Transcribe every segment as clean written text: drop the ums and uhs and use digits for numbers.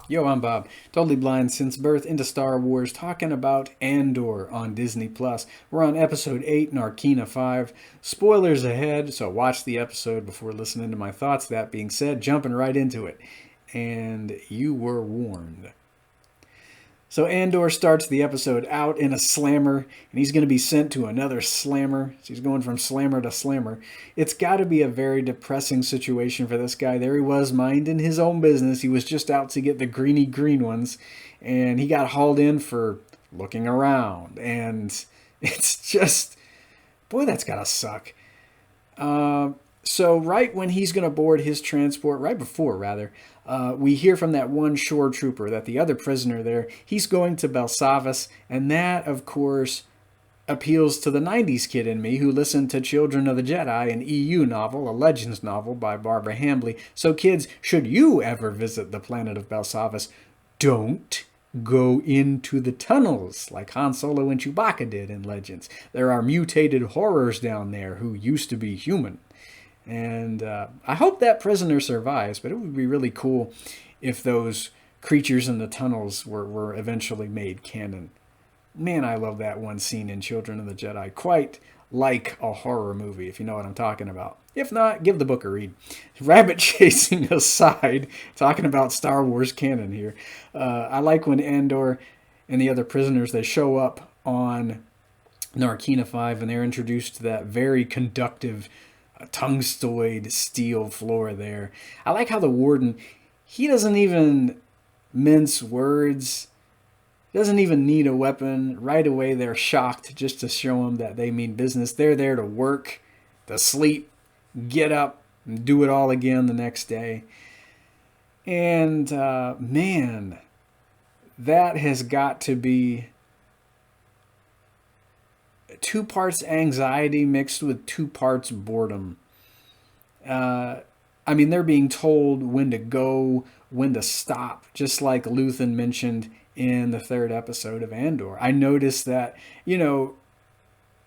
Yo, I'm Bob, totally blind since birth into Star Wars, talking about Andor on Disneyplus. We're on episode 8, Narkina 5. Spoilers ahead, so watch the episode before listening to my thoughts. That being said, jumping right into it. And you were warned. So Andor starts the episode out in a slammer, and he's going to be sent to another slammer. So he's going from slammer to slammer. It's got to be a very depressing situation for this guy. There he was, minding his own business. He was just out to get the greeny green ones, and he got hauled in for looking around. And it's just, boy, that's got to suck. So right when he's going to board his transport, right before rather, we hear from that one shore trooper that the other prisoner there, he's going to Belsavas, and that, of course, appeals to the 90s kid in me who listened to Children of the Jedi, an EU novel, a Legends novel by Barbara Hambly. So kids, should you ever visit the planet of Belsavas, don't go into the tunnels like Han Solo and Chewbacca did in Legends. There are mutated horrors down there who used to be human. And I hope that prisoner survives, but it would be really cool if those creatures in the tunnels were eventually made canon. Man, I love that one scene in Children of the Jedi. Quite like a horror movie, if you know what I'm talking about. If not, give the book a read. Rabbit chasing aside, talking about Star Wars canon here. I like when Andor and the other prisoners, they show up on Narkina 5 and they're introduced to that very conductive tungstoid steel floor there. I like how the warden, he doesn't even mince words, doesn't even need a weapon. Right away they're shocked just to show them that they mean business. They're there to work, to sleep, get up, and do it all again the next day. And man, that has got to be 2 parts anxiety mixed with 2 parts boredom. I mean, they're being told when to go, when to stop, just like Luthen mentioned in the 3rd episode of Andor. I noticed that,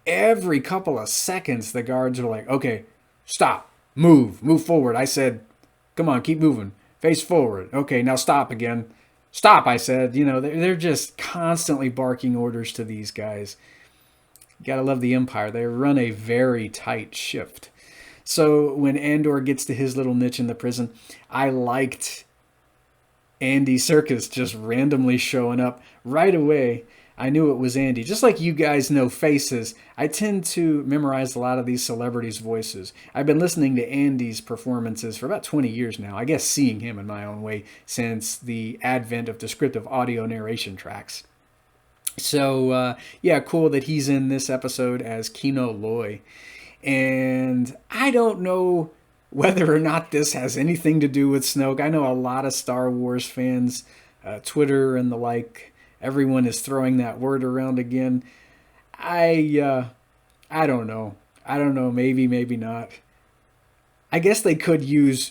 every couple of seconds the guards are like, okay, stop, move forward. I said, come on, keep moving, face forward. Okay, now stop again. Stop, I said. They're just constantly barking orders to these guys. Gotta love the Empire. They run a very tight shift. So when Andor gets to his little niche in the prison, I liked Andy Serkis just randomly showing up right away. I knew it was Andy. Just like you guys know faces, I tend to memorize a lot of these celebrities' voices. I've been listening to Andy's performances for about 20 years now. I guess seeing him in my own way since the advent of descriptive audio narration tracks. So, yeah, cool that he's in this episode as Kino Loy. And I don't know whether or not this has anything to do with Snoke. I know a lot of Star Wars fans, Twitter and the like, everyone is throwing that word around again. I don't know. I don't know. Maybe, maybe not. I guess they could use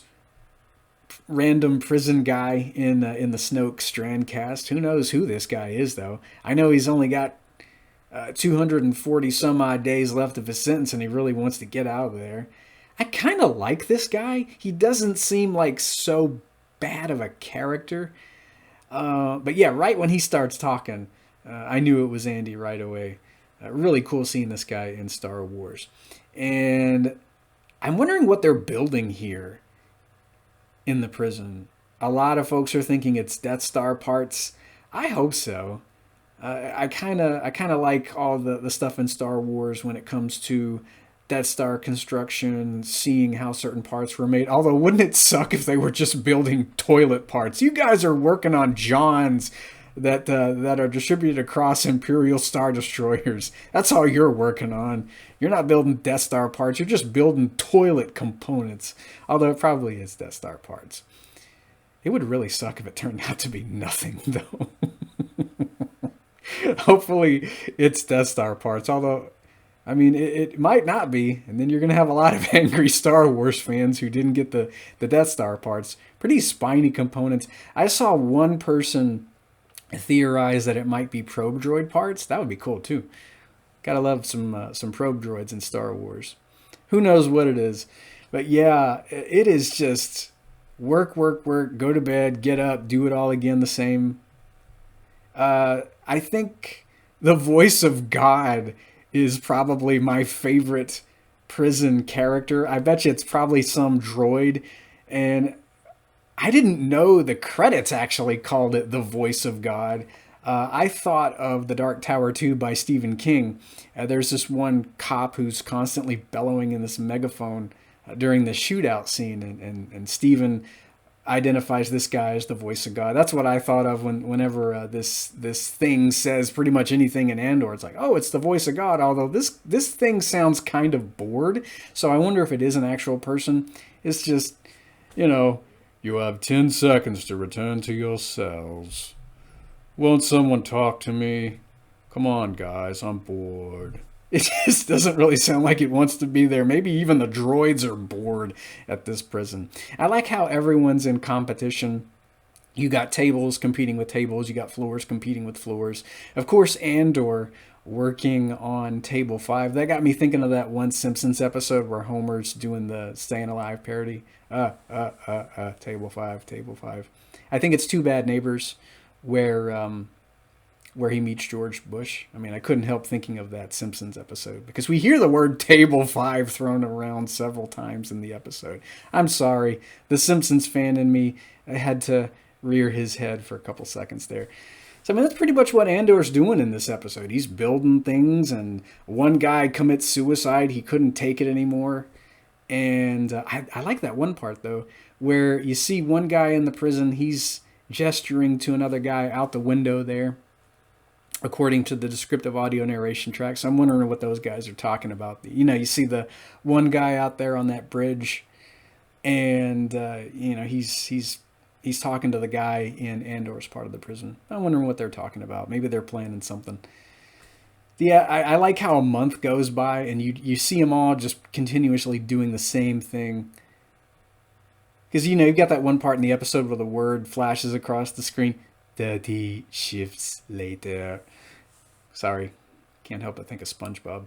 random prison guy in the Snoke Strand cast. Who knows who this guy is though? I know he's only got 240 some odd days left of his sentence, and he really wants to get out of there. I kind of like this guy. He doesn't seem like so bad of a character. But yeah, right when he starts talking, I knew it was Andy right away. Really cool seeing this guy in Star Wars. And I'm wondering what they're building here in the prison. A lot of folks are thinking it's Death Star parts. I hope so. I kind of like all the stuff in Star Wars when it comes to Death Star construction, seeing how certain parts were made. Although, wouldn't it suck if they were just building toilet parts? You guys are working on Johns that are distributed across Imperial Star Destroyers. That's all you're working on. You're not building Death Star parts. You're just building toilet components. Although it probably is Death Star parts. It would really suck if it turned out to be nothing, though. Hopefully, it's Death Star parts. Although, I mean, it might not be. And then you're going to have a lot of angry Star Wars fans who didn't get the Death Star parts. Pretty spiny components. I saw one person theorize that it might be probe droid parts. That would be cool, too. Gotta love some probe droids in Star Wars. Who knows what it is. But yeah, it is just work, work, work, go to bed, get up, do it all again the same. I think the voice of God is probably my favorite prison character. I bet you it's probably some droid. And I didn't know the credits actually called it the voice of God. I thought of The Dark Tower 2 by Stephen King. There's this one cop who's constantly bellowing in this megaphone during the shootout scene, and Stephen identifies this guy as the voice of God. That's what I thought of whenever this thing says pretty much anything in Andor. It's like, oh, it's the voice of God. Although this thing sounds kind of bored, so I wonder if it is an actual person. It's just, you have 10 seconds to return to your cells. Won't someone talk to me? Come on, guys, I'm bored. It just doesn't really sound like it wants to be there. Maybe even the droids are bored at this prison. I like how everyone's in competition. You got tables competing with tables. You got floors competing with floors. Of course, Andor working on table 5. That got me thinking of that one Simpsons episode where Homer's doing the Staying Alive parody. Table 5, table 5. I think it's Two Bad Neighbors where he meets George Bush. I mean, I couldn't help thinking of that Simpsons episode because we hear the word table 5 thrown around several times in the episode. I'm sorry. The Simpsons fan in me had to rear his head for a couple seconds there. So, I mean, that's pretty much what Andor's doing in this episode. He's building things, and one guy commits suicide. He couldn't take it anymore. And I like that one part, though, where you see one guy in the prison. He's gesturing to another guy out the window there, according to the descriptive audio narration track. So I'm wondering what those guys are talking about. You see the one guy out there on that bridge, and he's talking to the guy in Andor's part of the prison. I'm wondering what they're talking about. Maybe they're planning something. Yeah, I like how a month goes by, and you see them all just continuously doing the same thing. Because, you've got that one part in the episode where the word flashes across the screen. 30 shifts later. Sorry, can't help but think of SpongeBob.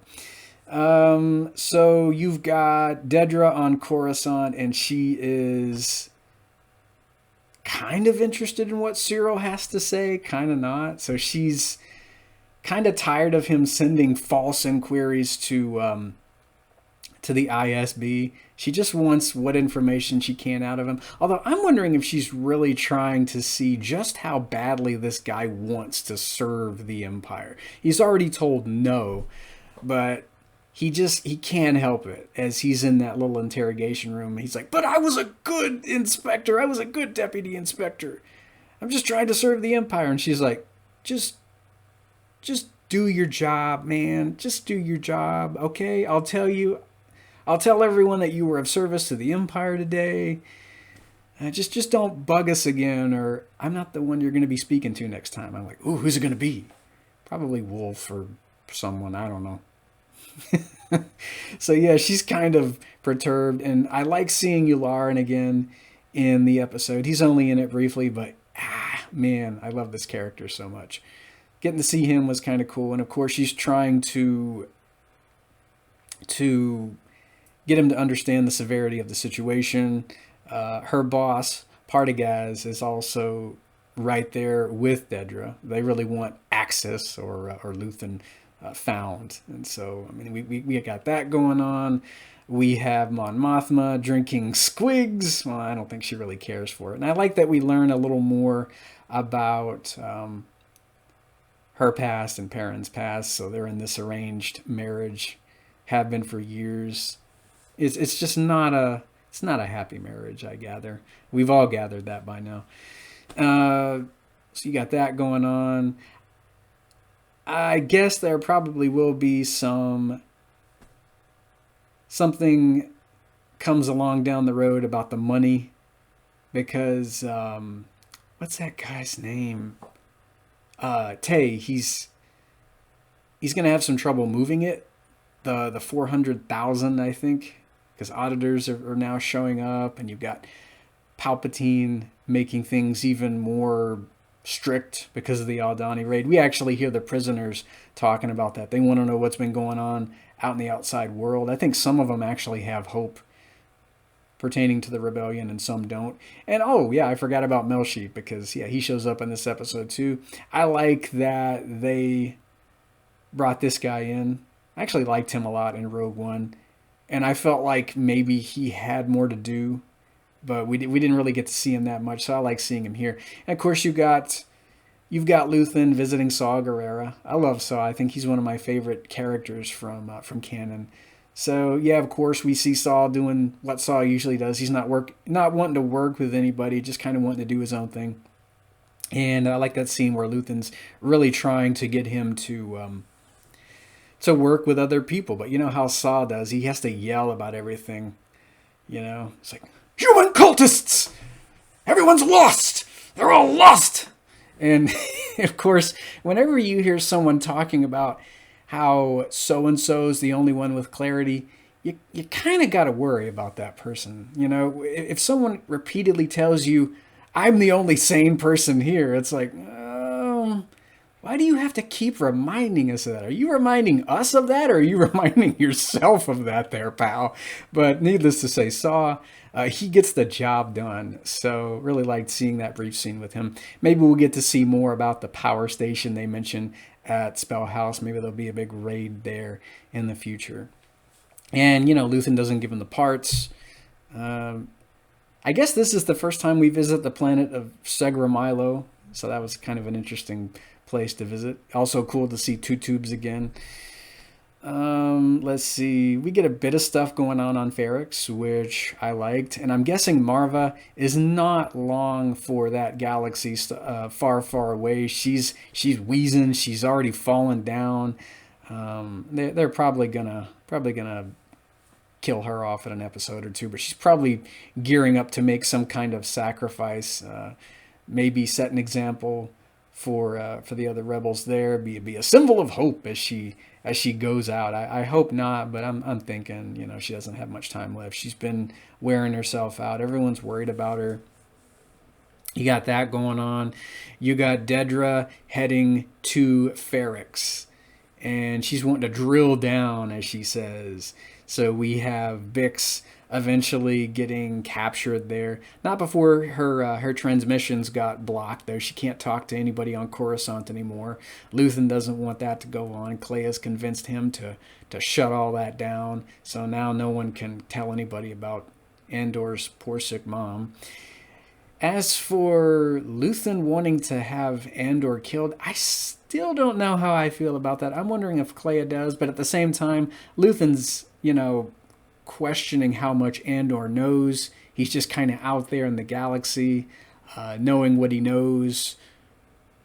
So you've got Dedra on Coruscant, and she is kind of interested in what Cyril has to say, kind of not. So she's kind of tired of him sending false inquiries to the ISB. She just wants what information she can out of him. Although I'm wondering if she's really trying to see just how badly this guy wants to serve the Empire. He's already told no, but he can't help it as he's in that little interrogation room. He's like, but I was a good inspector. I was a good deputy inspector. I'm just trying to serve the Empire. And she's like, just do your job, man. Just do your job, okay? I'll tell everyone that you were of service to the Empire today. Just don't bug us again, or I'm not the one you're going to be speaking to next time. I'm like, ooh, who's it going to be? Probably Wolf or someone. I don't know. So yeah, she's kind of perturbed, and I like seeing Yularen again in the episode. He's only in it briefly, but man, I love this character so much. Getting to see him was kind of cool, and of course she's trying to get him to understand the severity of the situation. Her boss, Partagas, is also right there with Dedra. They really want Axis or Luthen found. And so, I mean, we got that going on. We have Mon Mothma drinking squigs. Well, I don't think she really cares for it. And I like that we learn a little more about her past and Perrin's past. So they're in this arranged marriage, have been for years. It's just not a happy marriage, I gather. We've all gathered that by now. So you got that going on. I guess there probably will be something comes along down the road about the money, because what's that guy's name? Tay. He's gonna have some trouble moving it. The 400,000, I think. Because auditors are now showing up, and you've got Palpatine making things even more strict because of the Aldhani raid. We actually hear the prisoners talking about that. They want to know what's been going on out in the outside world. I think some of them actually have hope pertaining to the rebellion and some don't. And oh yeah, I forgot about Melshi because yeah, he shows up in this episode too. I like that they brought this guy in. I actually liked him a lot in Rogue One, and I felt like maybe he had more to do, but we didn't really get to see him that much. So I like seeing him here. And of course you've got Luthen visiting Saw Gerrera. I love Saw. I think he's one of my favorite characters from canon. So yeah, of course we see Saw doing what Saw usually does. He's not wanting to work with anybody, just kind of wanting to do his own thing. And I like that scene where Luthen's really trying to get him to work with other people. But you know how Saw does. He has to yell about everything. You know, it's like, human cultists! Everyone's lost! They're all lost! And of course, whenever you hear someone talking about how so-and-so's the only one with clarity, you kind of got to worry about that person. You know, if someone repeatedly tells you, I'm the only sane person here, it's like, why do you have to keep reminding us of that? Are you reminding us of that, or are you reminding yourself of that there, pal? But needless to say, Saw, he gets the job done. So really liked seeing that brief scene with him. Maybe we'll get to see more about the power station they mentioned at Spell House. Maybe there'll be a big raid there in the future. And, you know, Luthen doesn't give him the parts. I guess this is the first time we visit the planet of Segra Milo. So that was kind of an interesting place to visit. Also cool to see Two Tubes again. Let's see. We get a bit of stuff going on Ferrix, which I liked. And I'm guessing Marva is not long for that galaxy far, far away. She's wheezing. She's already fallen down. They're probably gonna kill her off in an episode or two. But she's probably gearing up to make some kind of sacrifice. Maybe set an example for the other rebels there. Be a symbol of hope as she goes out. I hope not, but I'm thinking, you know, she doesn't have much time left. She's been wearing herself out. Everyone's worried about her. You got that going on. You got Dedra heading to Ferrix, and she's wanting to drill down, as she says. So we have Bix eventually getting captured there. Not before her transmissions got blocked, though. She can't talk to anybody on Coruscant anymore. Luthen doesn't want that to go on. Clea's convinced him to shut all that down. So now no one can tell anybody about Andor's poor sick mom. As for Luthen wanting to have Andor killed, I still don't know how I feel about that. I'm wondering if Clea does, but at the same time, Luthen's, you know, questioning how much Andor knows. He's just kind of out there in the galaxy, knowing what he knows,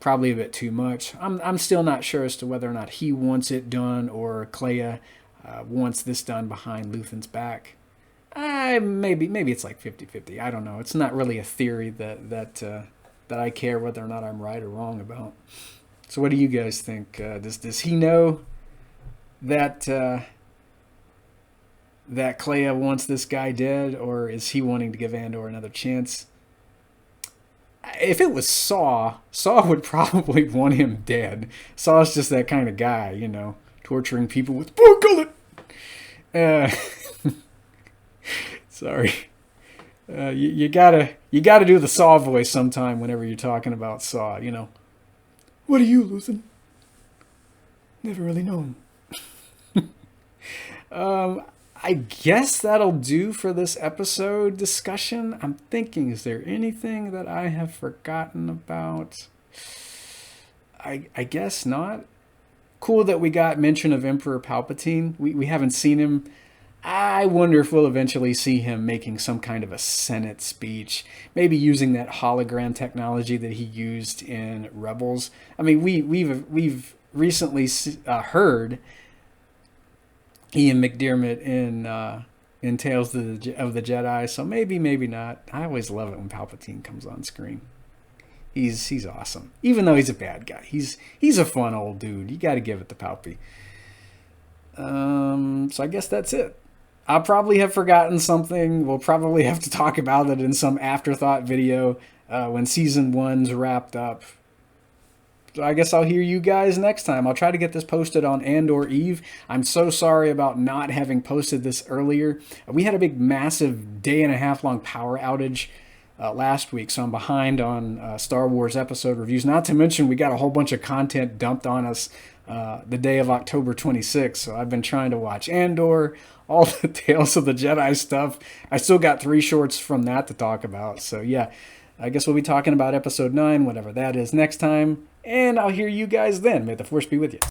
probably a bit too much. I'm still not sure as to whether or not he wants it done or Clea wants this done behind Luthen's back. Maybe it's like 50-50. I don't know. It's not really a theory that I care whether or not I'm right or wrong about. So what do you guys think? Does he know that that Clea wants this guy dead, or is he wanting to give Andor another chance? If it was Saw would probably want him dead. Saw's just that kind of guy, you know, torturing people with blood gullet. Sorry. You gotta do the Saw voice sometime whenever you're talking about Saw, you know. What are you, Luthen? Never really known. I guess that'll do for this episode discussion. I'm thinking, is there anything that I have forgotten about? I guess not. Cool that we got mention of Emperor Palpatine. We haven't seen him. I wonder if we'll eventually see him making some kind of a Senate speech, maybe using that hologram technology that he used in Rebels. I mean, we've recently heard Ian McDiarmid in Tales of the Jedi, so maybe not. I always love it when Palpatine comes on screen. He's awesome, even though he's a bad guy. He's a fun old dude. You got to give it to Palpy. So I guess that's it. I'll probably have forgotten something. We'll probably have to talk about it in some afterthought video when season 1's wrapped up. I guess I'll hear you guys next time. I'll try to get this posted on Andor Eve. I'm so sorry about not having posted this earlier. We had a big, massive day-and-a-half long power outage last week, so I'm behind on Star Wars episode reviews. Not to mention, we got a whole bunch of content dumped on us the day of October 26th, so I've been trying to watch Andor, all the Tales of the Jedi stuff. I still got 3 shorts from that to talk about, so yeah. I guess we'll be talking about episode 9, whatever that is, next time, and I'll hear you guys then. May the Force be with you.